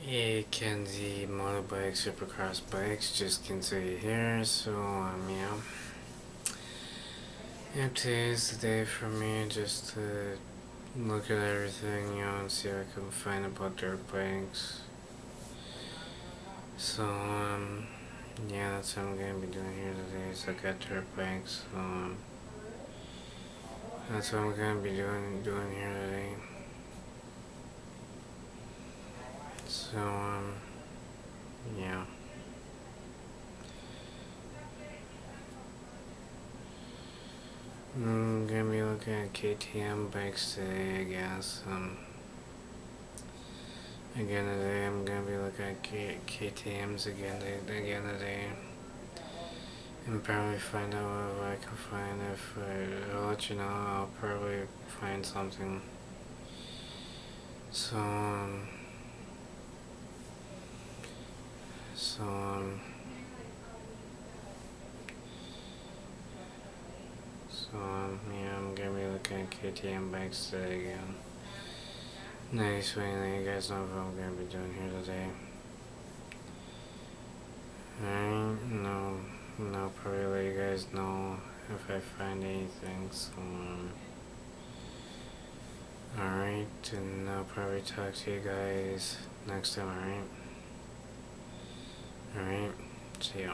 Hey Kenzie, motorbike, supercross bikes, just Kenzie here. So today's the day for me just to look at everything, and see what I can find about dirt bikes. So yeah, that's what I'm gonna be doing here today. Is look at dirt bikes. So that's what I'm gonna be doing here today. So yeah. I'm gonna be looking at KTM bikes today, I guess. Again today, I'm gonna be looking at KTM's again today, and probably find out what I can find. I'll let you know, I'll probably find something. So so yeah, I'm gonna be looking at KTM bikes today again. Nice way, let you guys know what I'm gonna be doing here today. Alright, no, probably let you guys know if I find anything. So alright, and I'll probably talk to you guys next time. Alright, see ya.